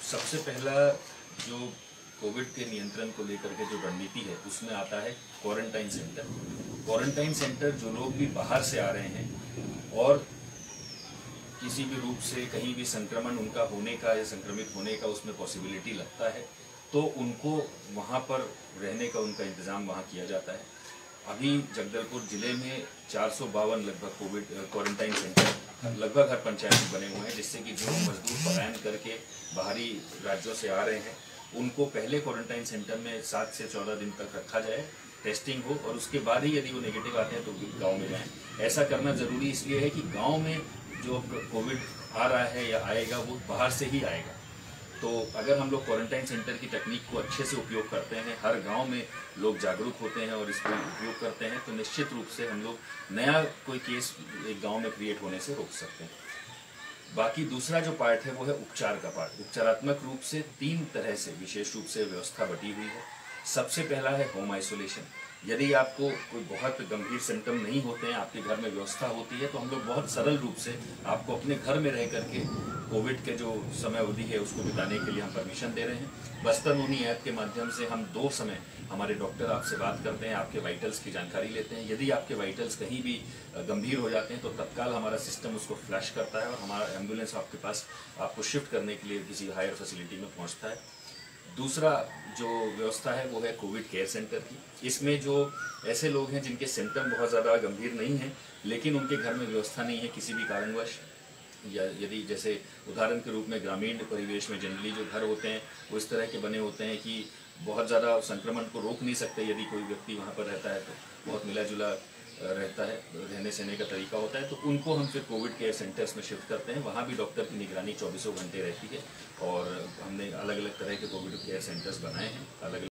सबसे पहला जो कोविड के नियंत्रण को लेकर के जो रणनीति है उसमें आता है क्वारंटाइन सेंटर। क्वारंटाइन सेंटर जो लोग भी बाहर से आ रहे हैं और किसी भी रूप से कहीं भी संक्रमण उनका होने का या संक्रमित होने का उसमें पॉसिबिलिटी लगता है तो उनको वहाँ पर रहने का उनका इंतज़ाम वहाँ किया जाता है। अभी जगदलपुर जिले में 452 लगभग कोविड क्वारंटाइन सेंटर लगभग हर पंचायत में बने हुए हैं, जिससे कि जो मजदूर पलायन करके बाहरी राज्यों से आ रहे हैं उनको पहले क्वारंटाइन सेंटर में 7 से 14 दिन तक रखा जाए, टेस्टिंग हो और उसके बाद ही यदि वो नेगेटिव आते हैं तो गांव में जाएं। ऐसा करना जरूरी इसलिए है कि गांव में जो कोविड आ रहा है या आएगा वो बाहर से ही आएगा। तो अगर हम लोग क्वारंटाइन सेंटर की तकनीक को अच्छे से उपयोग करते हैं, हर गांव में लोग जागरूक होते हैं और इसको उपयोग करते हैं, तो निश्चित रूप से हम लोग नया कोई केस एक गांव में क्रिएट होने से रोक सकते हैं। बाकी दूसरा जो पार्ट है वो है उपचार का पार्ट। उपचारात्मक रूप से 3 तरह से विशेष रूप से व्यवस्था बटी हुई है। सबसे पहला है होम आइसोलेशन। यदि आपको कोई बहुत गंभीर सिम्टम नहीं होते हैं, आपके घर में व्यवस्था होती है, तो हम लोग बहुत सरल रूप से आपको अपने घर में रह करके कोविड के जो समय अवधि है उसको बिताने के लिए हम परमिशन दे रहे हैं। बस्तर नोनी ऐप के माध्यम से हम 2 समय हमारे डॉक्टर आपसे बात करते हैं, आपके वाइटल्स की जानकारी लेते हैं। यदि आपके वाइटल्स कहीं भी गंभीर हो जाते हैं तो तत्काल हमारा सिस्टम उसको फ्लैश करता है और हमारा एम्बुलेंस आपके पास आपको शिफ्ट करने के लिए किसी हायर फैसिलिटी में पहुंचता है। दूसरा जो व्यवस्था है वो है कोविड केयर सेंटर की। इसमें जो ऐसे लोग हैं जिनके सिम्टम बहुत ज़्यादा गंभीर नहीं हैं लेकिन उनके घर में व्यवस्था नहीं है किसी भी कारणवश, या यदि जैसे उदाहरण के रूप में ग्रामीण परिवेश में जनरली जो घर होते हैं वो इस तरह के बने होते हैं कि बहुत ज़्यादा संक्रमण को रोक नहीं सकते। यदि कोई व्यक्ति वहाँ पर रहता है तो बहुत मिला जुला रहता है, रहने सहने का तरीका होता है, तो उनको हम फिर कोविड केयर सेंटर्स में शिफ्ट करते हैं। वहाँ भी डॉक्टर की निगरानी 24 घंटे रहती है और हमने अलग अलग तरह के कोविड केयर सेंटर्स बनाए हैं। अलग